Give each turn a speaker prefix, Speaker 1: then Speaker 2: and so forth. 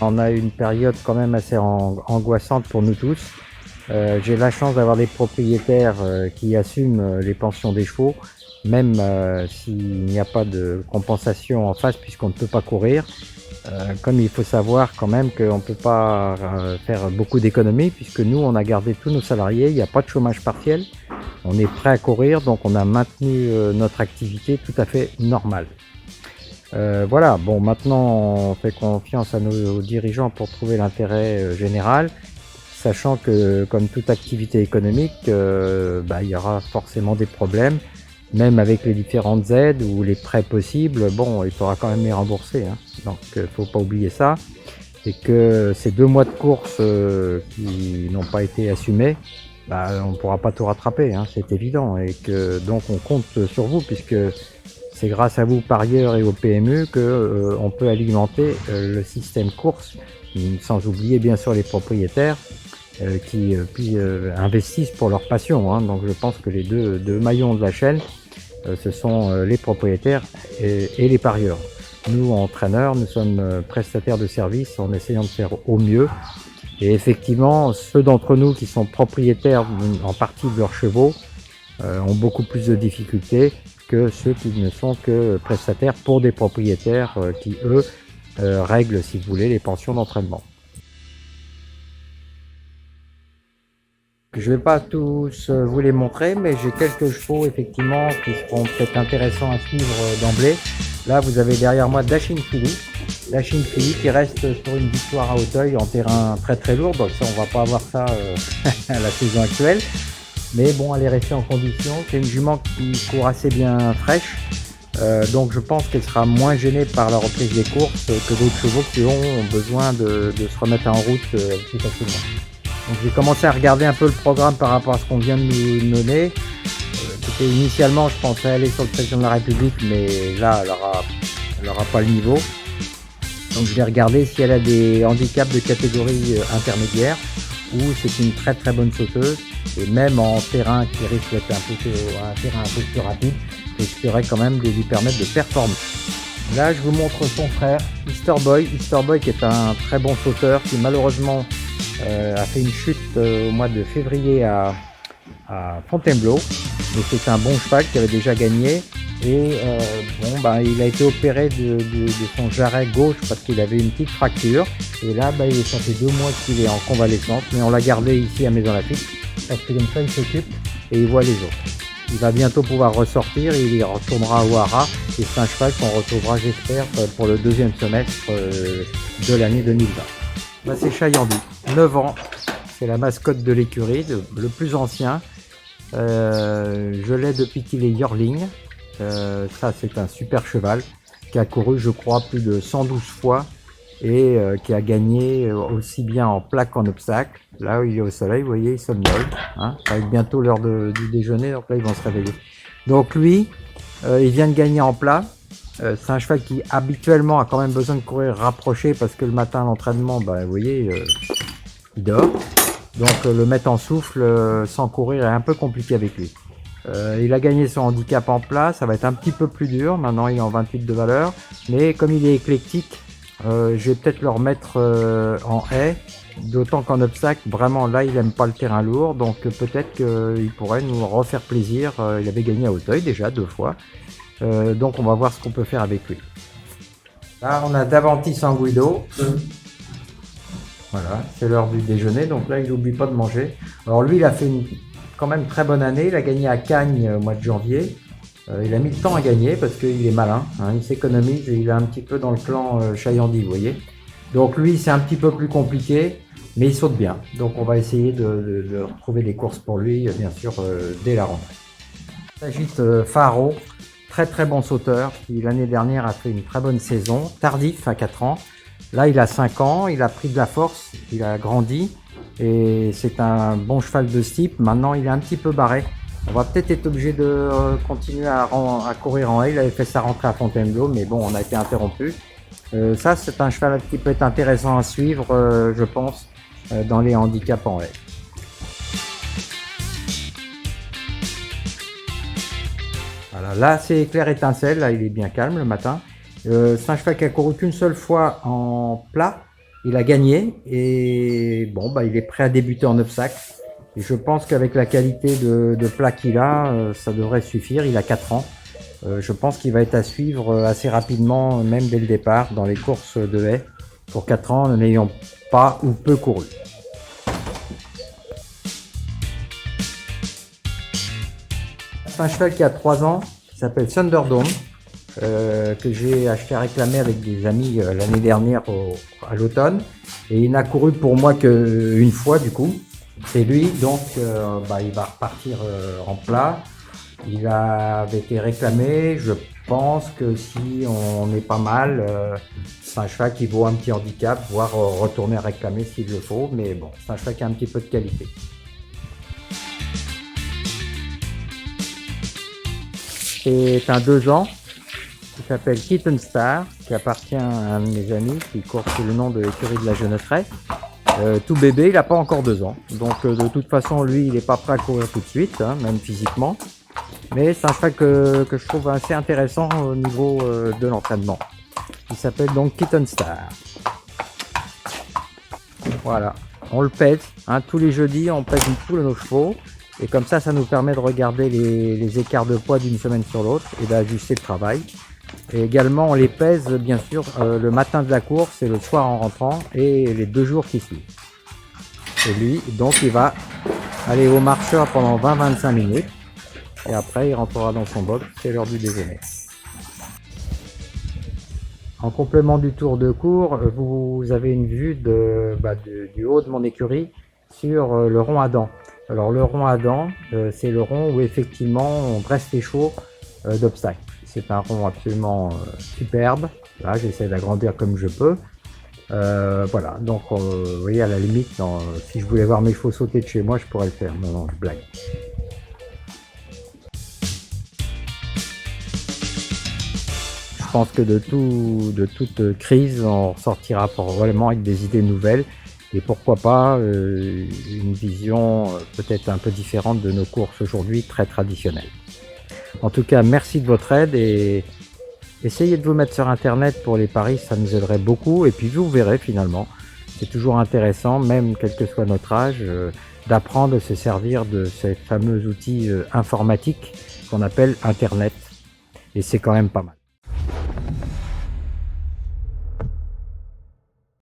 Speaker 1: On a une période quand même assez angoissante pour nous tous. J'ai la chance d'avoir des propriétaires qui assument les pensions des chevaux, même s'il n'y a pas de compensation en face puisqu'on ne peut pas courir. Comme il faut savoir quand même qu'on ne peut pas faire beaucoup d'économies puisque nous on a gardé tous nos salariés, il n'y a pas de chômage partiel, on est prêt à courir donc on a maintenu notre activité tout à fait normale. Voilà, bon maintenant on fait confiance à nos dirigeants pour trouver l'intérêt général, sachant que comme toute activité économique, il y aura forcément des problèmes, même avec les différentes aides ou les prêts possibles, bon il faudra quand même les rembourser, hein. Donc faut pas oublier ça, et que ces 2 mois de course qui n'ont pas été assumés, on ne pourra pas tout rattraper, hein, c'est évident, et que donc on compte sur vous puisque c'est grâce à vous parieurs et au PMU que on peut alimenter le système course, sans oublier bien sûr les propriétaires qui investissent pour leur passion, hein. Donc je pense que les deux maillons de la chaîne, ce sont les propriétaires et les parieurs. Nous, entraîneurs, nous sommes prestataires de services en essayant de faire au mieux. Et effectivement, ceux d'entre nous qui sont propriétaires en partie de leurs chevaux ont beaucoup plus de difficultés que ceux qui ne sont que prestataires pour des propriétaires qui, eux, règlent, si vous voulez, les pensions d'entraînement. Je ne vais pas tous vous les montrer, mais j'ai quelques chevaux effectivement qui seront peut-être intéressants à suivre d'emblée. Là, vous avez derrière moi Dashin Philly. Dashin Philly qui reste sur une victoire à Auteuil en terrain très très lourd, donc ça on va pas avoir ça à la saison actuelle. Mais bon, elle est restée en condition. C'est une jument qui court assez bien fraîche, donc je pense qu'elle sera moins gênée par la reprise des courses que d'autres chevaux qui ont besoin de se remettre en route plus facilement. Donc j'ai commencé à regarder un peu le programme par rapport à ce qu'on vient de nous donner. Initialement, je pensais aller sur le président de la République, mais là, elle aura pas le niveau. Donc je vais regarder si elle a des handicaps de catégorie intermédiaire ou c'est une très très bonne sauteuse. Et même en terrain qui risque d'être un terrain un peu plus rapide, j'espérais quand même de lui permettre de performer. Là, je vous montre son frère, Easter Boy. Easter Boy qui est un très bon sauteur qui malheureusement a fait une chute au mois de février à Fontainebleau. Mais c'est un bon cheval qui avait déjà gagné. Et il a été opéré de son jarret gauche parce qu'il avait une petite fracture. Et là, ça fait 2 mois qu'il est en convalescence. Mais on l'a gardé ici à Maison Lafitte parce que comme ça, il s'occupe et il voit les autres. Il va bientôt pouvoir ressortir, il y retournera au Hara. Et c'est un cheval qu'on retrouvera, j'espère, pour le 2e semestre de l'année 2020. Là, c'est Chayandi, 9 ans. C'est la mascotte de l'écurie, le plus ancien. Je l'ai depuis qu'il est yearling. Ça, c'est un super cheval qui a couru, je crois, plus de 112 fois et qui a gagné aussi bien en plaque qu'en obstacle. Là où il est au soleil, vous voyez, il somnole. Hein, ça va être bientôt l'heure du déjeuner, donc là, ils vont se réveiller. Donc lui, il vient de gagner en plat. C'est un cheval qui habituellement a quand même besoin de courir rapproché parce que le matin à l'entraînement, vous voyez, il dort. Donc le mettre en souffle sans courir est un peu compliqué avec lui. Il a gagné son handicap en plat, ça va être un petit peu plus dur, maintenant il est en 28 de valeur, mais comme il est éclectique, je vais peut-être le remettre en haie, d'autant qu'en obstacle, vraiment là il aime pas le terrain lourd, donc peut-être qu'il pourrait nous refaire plaisir. Il avait gagné à Auteuil déjà 2 fois, donc on va voir ce qu'on peut faire avec lui. Là on a Davanti Sanguido. Voilà, c'est l'heure du déjeuner, donc là il n'oublie pas de manger. Alors lui il a fait une quand même très bonne année, il a gagné à Cagnes au mois de janvier. Il a mis le temps à gagner parce qu'il est malin, hein, il s'économise et il est un petit peu dans le clan Chayandi, vous voyez. Donc lui c'est un petit peu plus compliqué, mais il saute bien. Donc on va essayer de retrouver des courses pour lui, bien sûr, dès la rentrée. Il s'agit de Faro, très très bon sauteur, qui l'année dernière a fait une très bonne saison, tardif à 4 ans. Là, il a 5 ans, il a pris de la force, il a grandi et c'est un bon cheval de ce type. Maintenant, il est un petit peu barré. On va peut-être être obligé de continuer à courir en haie. Il avait fait sa rentrée à Fontainebleau, mais bon, on a été interrompu. Ça, c'est un cheval qui peut être intéressant à suivre, je pense, dans les handicaps en haie. Voilà, là, c'est Éclair Étincelle. Là, il est bien calme le matin. C'est un cheval qui a couru qu'une seule fois en plat. Il a gagné et bon, bah, il est prêt à débuter en obstacle. Et je pense qu'avec la qualité de plat qu'il a, ça devrait suffire. Il a 4 ans. Je pense qu'il va être à suivre assez rapidement, même dès le départ, dans les courses de haies, pour 4 ans, n'ayant pas ou peu couru. C'est un cheval qui a 3 ans, qui s'appelle Thunderdome, que j'ai acheté à réclamer avec des amis l'année dernière à l'automne. Et il n'a couru pour moi qu'une fois du coup. C'est lui, donc il va repartir en plat. Il avait été réclamé, je pense que si on est pas mal, c'est un cheval qui vaut un petit handicap, voire retourner à réclamer s'il le faut, mais bon, c'est un cheval qui a un petit peu de qualité. C'est un 2 ans qui s'appelle Kitten Star, qui appartient à un de mes amis qui court sous le nom de l'écurie de la Jeunesse. Tout bébé, il n'a pas encore 2 ans, donc de toute façon lui il n'est pas prêt à courir tout de suite, hein, même physiquement. Mais c'est un cheval que je trouve assez intéressant au niveau de l'entraînement. Il s'appelle donc Kitten Star. Voilà, on le pèse, hein, tous les jeudis on pèse tous nos chevaux. Et comme ça nous permet de regarder les écarts de poids d'une semaine sur l'autre et d'ajuster le travail. Et également on les pèse bien sûr le matin de la course et le soir en rentrant et les 2 jours qui suivent. Et lui, donc il va aller au marcheur pendant 20-25 minutes. Et après il rentrera dans son box, c'est l'heure du déjeuner. En complément du tour de cours, vous avez une vue du haut de mon écurie sur le rond à dents. Alors le rond à dents, c'est le rond où effectivement on dresse les chevaux d'obstacles. C'est un rond absolument superbe. Là j'essaie d'agrandir comme je peux. Voilà, donc vous voyez à la limite, si je voulais voir mes chevaux sauter de chez moi, je pourrais le faire. Non, je blague. Je pense que de toute crise, on ressortira probablement avec des idées nouvelles et pourquoi pas une vision peut-être un peu différente de nos courses aujourd'hui très traditionnelles. En tout cas, merci de votre aide et essayez de vous mettre sur internet pour les paris, ça nous aiderait beaucoup et puis vous verrez finalement, c'est toujours intéressant, même quel que soit notre âge, d'apprendre à se servir de ces fameux outils informatiques qu'on appelle internet et c'est quand même pas mal.